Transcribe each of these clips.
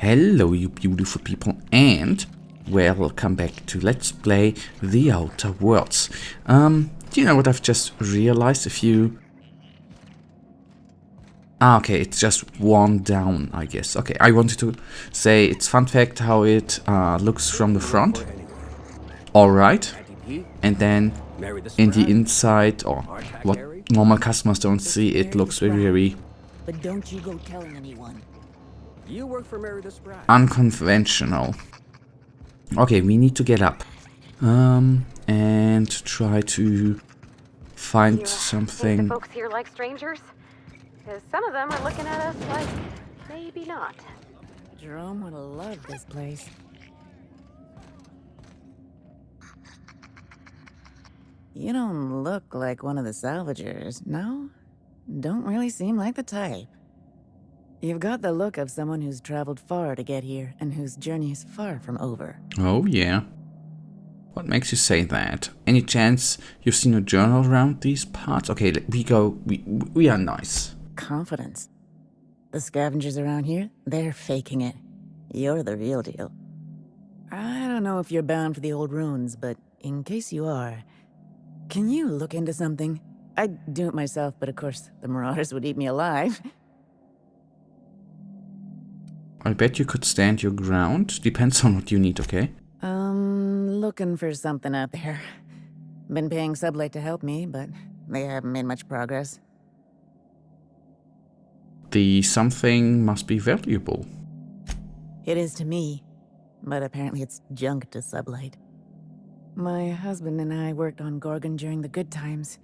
Hello, you beautiful people, and welcome back to Let's Play The Outer Worlds. Do you know what I've just realized? Okay, it's just one down, I guess. Okay, I wanted to say it's fun fact how it looks from the front. Alright. And then in the inside, or what normal customers don't see, it looks very But don't you go telling anyone. You work for Mary the Sprat. unconventional. Okay, we need to get up. And try to find Think something. the folks here like strangers? Because some of them are looking at us like maybe not. Jerome would have loved this place. You don't look like one of the salvagers, no? Don't really seem like the type. You've got the look of someone who's traveled far to get here and whose journey is far from over. Oh yeah. What makes you say that? Any chance you've seen a journal around these parts? Okay, we are nice. Confidence. The scavengers around here, they're faking it. You're the real deal. I don't know if you're bound for the old ruins, but in case you are, can you look into something? I'd do it myself, but of course, the marauders would eat me alive. I bet you could stand your ground. Depends on what you need, okay? Looking for something out there. Been paying Sublight to help me, but they haven't made much progress. The something must be valuable. It is to me, but apparently it's junk to Sublight. My husband and I worked on Gorgon during the good times.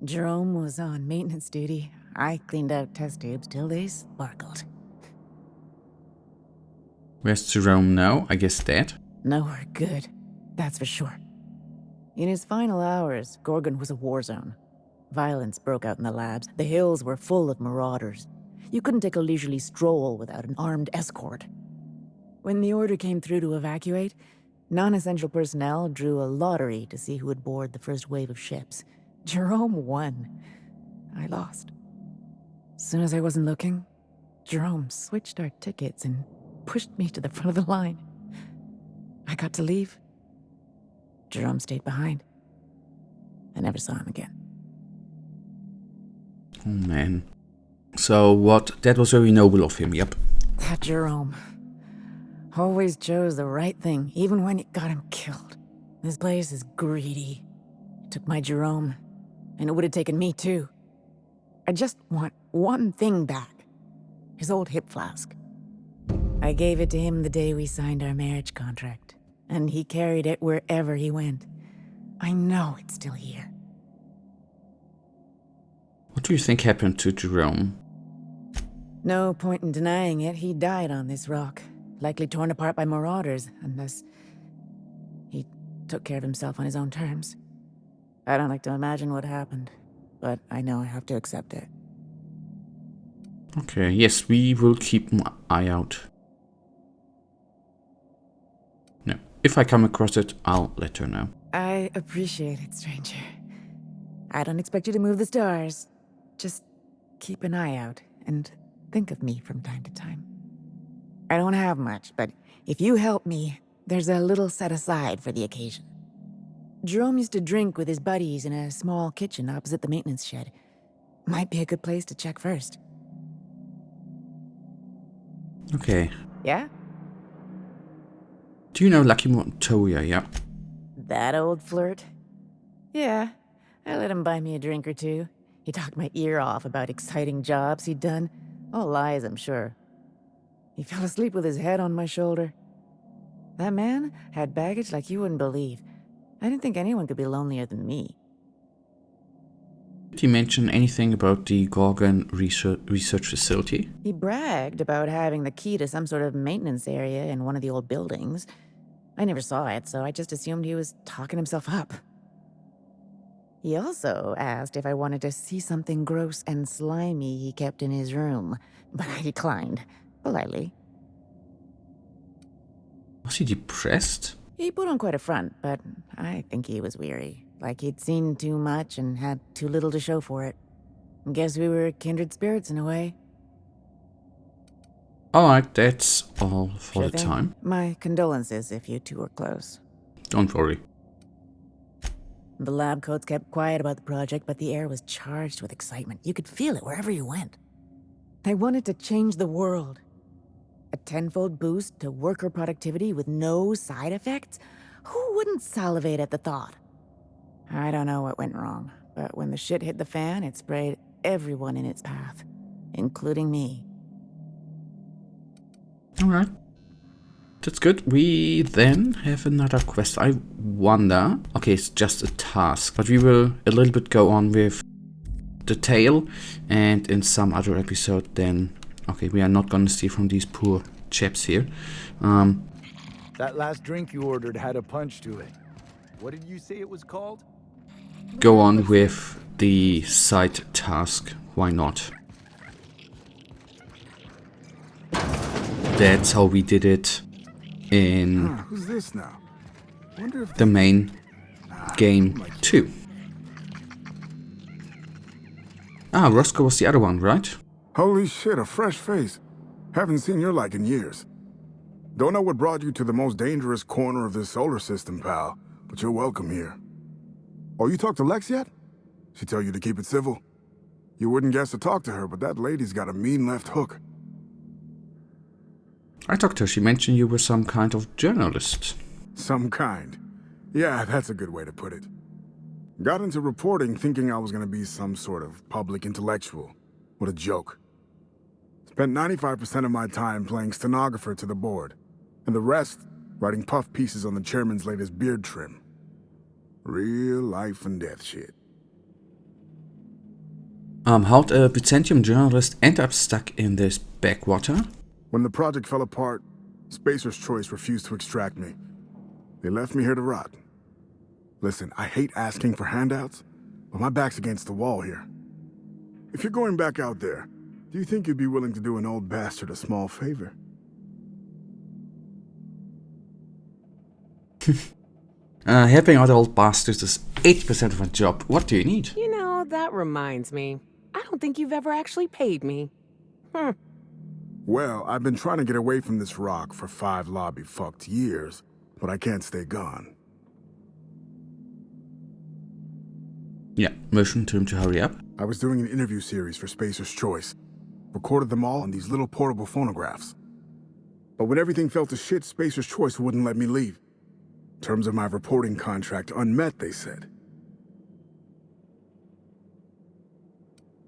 Jerome was on maintenance duty. I cleaned out test tubes till they sparkled. Where's Jerome now? I guess dead. Nowhere good, that's for sure. In his final hours, Gorgon was a war zone. Violence broke out in the labs. The hills were full of marauders. You couldn't take a leisurely stroll without an armed escort. When the order came through to evacuate, non-essential personnel drew a lottery to see who would board the first wave of ships. Jerome won. I lost. As soon as I wasn't looking, Jerome switched our tickets and pushed me to the front of the line. I got to leave. Jerome stayed behind. I never saw him again. Oh man. So that was very noble of him, yep. That Jerome always chose the right thing, even when it got him killed. This place is greedy. It took my Jerome, and it would have taken me too. I just want one thing back. His old hip flask. I gave it to him the day we signed our marriage contract, and he carried it wherever he went. I know it's still here. What do you think happened to Jerome? No point in denying it, he died on this rock. Likely torn apart by marauders, unless he took care of himself on his own terms. I don't like to imagine what happened, but I know I have to accept it. Okay, yes, we will keep an eye out. No, if I come across it, I'll let her know. I appreciate it, stranger. I don't expect you to move the stars. Just keep an eye out and think of me from time to time. I don't have much, but if you help me, there's a little set aside for the occasion. Jerome used to drink with his buddies in a small kitchen opposite the maintenance shed. Might be a good place to check first. Okay. Yeah? Do you know Lucky Montoya, yeah? That old flirt? Yeah, I let him buy me a drink or two. He talked my ear off about exciting jobs he'd done. All lies, I'm sure. He fell asleep with his head on my shoulder. That man had baggage like you wouldn't believe. I didn't think anyone could be lonelier than me. Did he mention anything about the Gorgon research facility? He bragged about having the key to some sort of maintenance area in one of the old buildings. I never saw it, so I just assumed he was talking himself up. He also asked if I wanted to see something gross and slimy he kept in his room, but I declined, politely. Was he depressed? He put on quite a front, but I think he was weary. Like he'd seen too much and had too little to show for it. Guess we were kindred spirits in a way. Alright, that's all for Sure the thing. time. My condolences if you two were close. Don't worry. The lab coats kept quiet about the project, but the air was charged with excitement. You could feel it wherever you went. They wanted to change the world. A tenfold boost to worker productivity with no side effects? Who wouldn't salivate at the thought? I don't know what went wrong, but when the shit hit the fan, it sprayed everyone in its path, including me. Alright. That's good. We then have another quest. I wonder... Okay, it's just a task. But we will a little bit go on with the tale. And in some other episode then... Okay, we are not gonna steal from these poor chaps here. That last drink you ordered had a punch to it. What did you say it was called? Go on with the side task. Why not? That's how we did it in Who's this now? Wonder if the main game 2. Ah, Roscoe was the other one, right? Holy shit, a fresh face. Haven't seen your like in years. Don't know what brought you to the most dangerous corner of this solar system, pal, but you're welcome here. Oh, you talked to Lex yet? She tell you to keep it civil? You wouldn't guess to talk to her, but that lady's got a mean left hook. I talked to her. She mentioned you were some kind of journalist. Some kind. Yeah, that's a good way to put it. Got into reporting thinking I was gonna be some sort of public intellectual. What a joke. Spent 95% of my time playing stenographer to the board, and the rest writing puff pieces on the chairman's latest beard trim. Real life and death shit. How'd a Byzantium journalist end up stuck in this backwater? When the project fell apart, Spacer's Choice refused to extract me. They left me here to rot. Listen, I hate asking for handouts, but my back's against the wall here. If you're going back out there, do you think you'd be willing to do an old bastard a small favor? Helping out old bastards is 80% of my job. What do you need? You know, that reminds me. I don't think you've ever actually paid me. Well, I've been trying to get away from this rock for 5 lobby-fucked years, but I can't stay gone. Yeah, motion to him to hurry up. I was doing an interview series for Spacer's Choice. Recorded them all on these little portable phonographs. But when everything fell to shit, Spacer's Choice wouldn't let me leave. Terms of my reporting contract unmet, they said.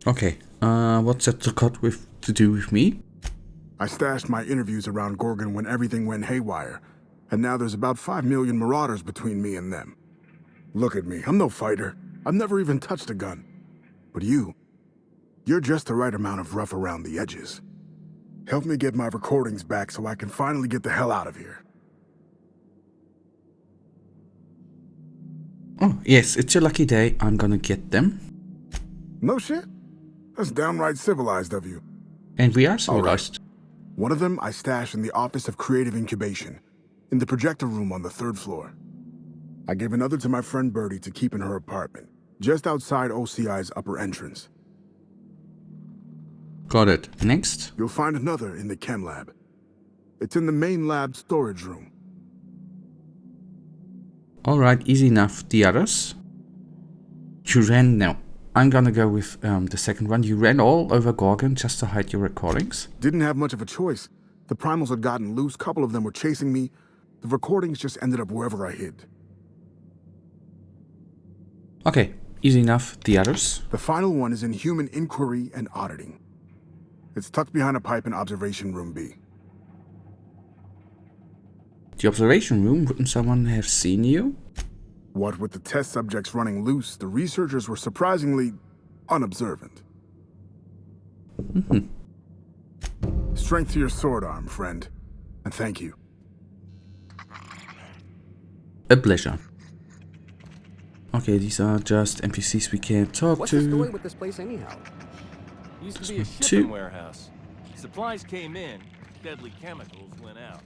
Okay, what's that to do with me? I stashed my interviews around Gorgon when everything went haywire, and now there's about 5 million marauders between me and them. Look at me, I'm no fighter. I've never even touched a gun. But you're just the right amount of rough around the edges. Help me get my recordings back so I can finally get the hell out of here. Oh, yes, it's your lucky day. I'm gonna get them. No shit? That's downright civilized of you. And we are civilized. One of them I stashed in the Office of Creative Incubation, in the projector room on the 3rd floor. I gave another to my friend Birdie to keep in her apartment, just outside OCI's upper entrance. Got it. Next. You'll find another in the chem lab. It's in the main lab storage room. Alright, easy enough. The others? You ran... No. I'm gonna go with the second one. You ran all over Gorgon just to hide your recordings? Didn't have much of a choice. The primals had gotten loose, couple of them were chasing me. The recordings just ended up wherever I hid. Okay, easy enough. The others? The final one is in human inquiry and auditing. It's tucked behind a pipe in observation room B. The observation room? Wouldn't someone have seen you? What with the test subjects running loose, the researchers were surprisingly unobservant. Strength to your sword arm, friend. And thank you. A pleasure. Okay, these are just NPCs we can't talk What's to. the story with this place anyhow? Used to be a Two. shipping warehouse. Supplies came in, deadly chemicals went out.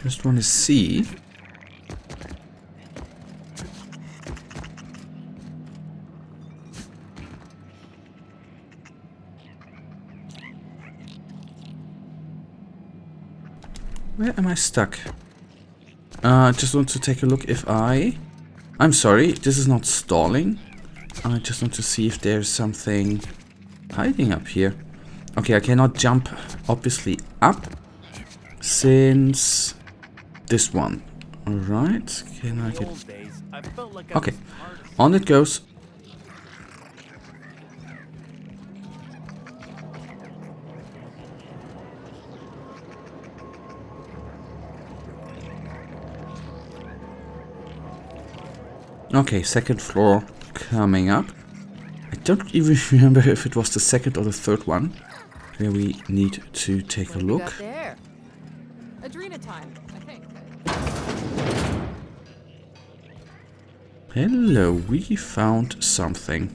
Just want to see. Where am I stuck? Just want to take a look if I'm sorry, this is not stalling. I just want to see if there's something hiding up here. Okay, I cannot jump, obviously, up. Since this one. Alright, can I get... Okay, on it goes. Okay, second floor coming up. I don't even remember if it was the second or the third one where we need to take a look. Adrena time, I think. Hello, we found something.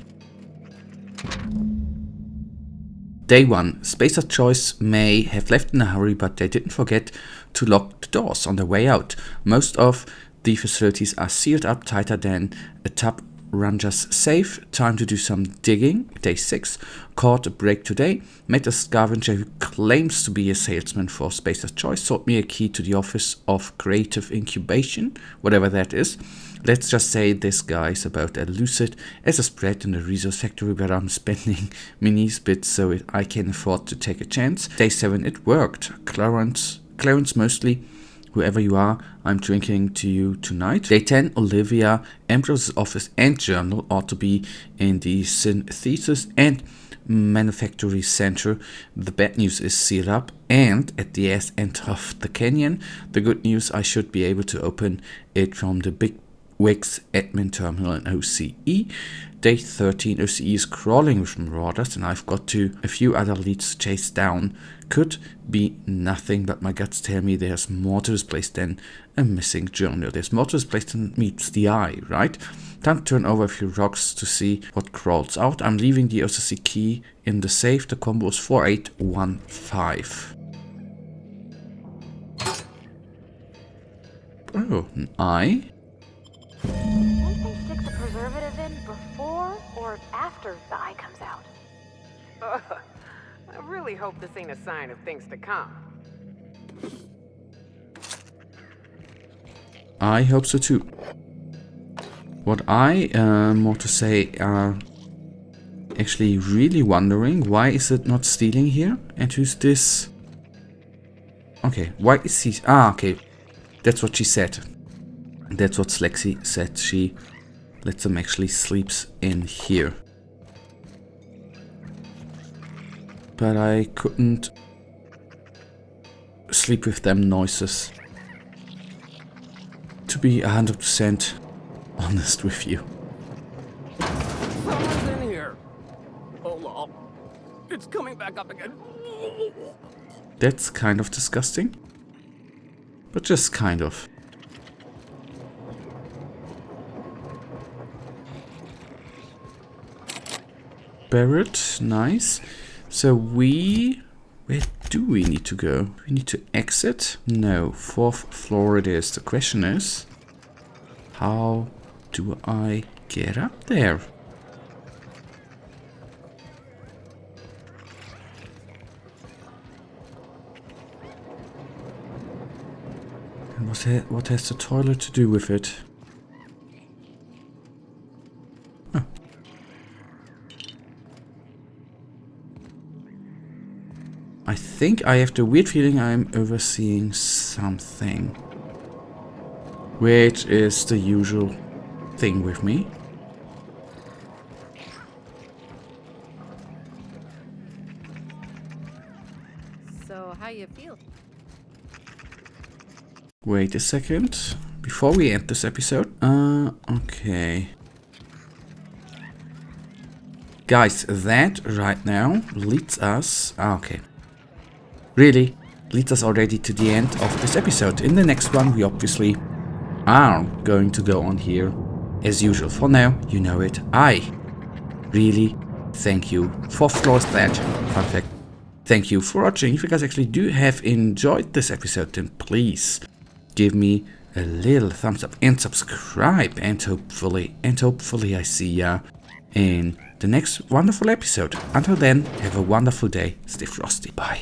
Day 1. Spacer Choice may have left in a hurry, but they didn't forget to lock the doors on their way out. Most of the facilities are sealed up tighter than a tub ranger's safe. Time to do some digging. Day 6. Caught a break today. Met a scavenger who claims to be a salesman for Spacer's Choice. Sold me a key to the office of creative incubation, whatever that is. Let's just say this guy is about as lucid as a spread in the resource factory where I'm spending Minnie's bits so I can afford to take a chance. Day 7. It worked. Clarence mostly. Whoever you are, I'm drinking to you tonight. Day 10, Olivia Ambrose's office and journal ought to be in the synthesis and manufacturing center. The bad news is sealed up and at the ass end of the canyon. The good news, I should be able to open it from the big Wigs admin terminal in OCE. Day 13, OCE is crawling with marauders and I've got a few other leads to chase down. Could be nothing, but my guts tell me there's more to this place than a missing journal. There's more to this place than meets the eye, right? Time to turn over a few rocks to see what crawls out. I'm leaving the OCC key in the safe. The combo is 4815. Oh, an eye? Won't they stick the preservative in before or after the eye comes out? I really hope this ain't a sign of things to come. I hope so too. What I more to say are actually really wondering, why is it not stealing here? And who's this? Okay, why is he? Ah, okay. That's what she said. That's what Slexy said. She lets them actually sleeps in here. But I couldn't sleep with them noises. To be 100% honest with you. Someone's in here. Oh, lol. It's coming back up again. That's kind of disgusting. But just kind of. Barrett, nice. So where do we need to go? We need to exit? No, 4th floor it is. The question is, how do I get up there? And what has the toilet to do with it? Oh. I think I have the weird feeling I'm overseeing something. Which is the usual thing with me. So, how you feel? Wait a second. Before we end this episode. Okay. Guys, that right now leads us... okay. Really leads us already to the end of this episode. In the next one, we obviously are going to go on here as usual. For now, you know it. I really thank you. 4th floor is that. Fun fact. Thank you for watching. If you guys actually do have enjoyed this episode, then please give me a little thumbs up and subscribe. And hopefully I see ya in the next wonderful episode. Until then, have a wonderful day. Stay frosty. Bye.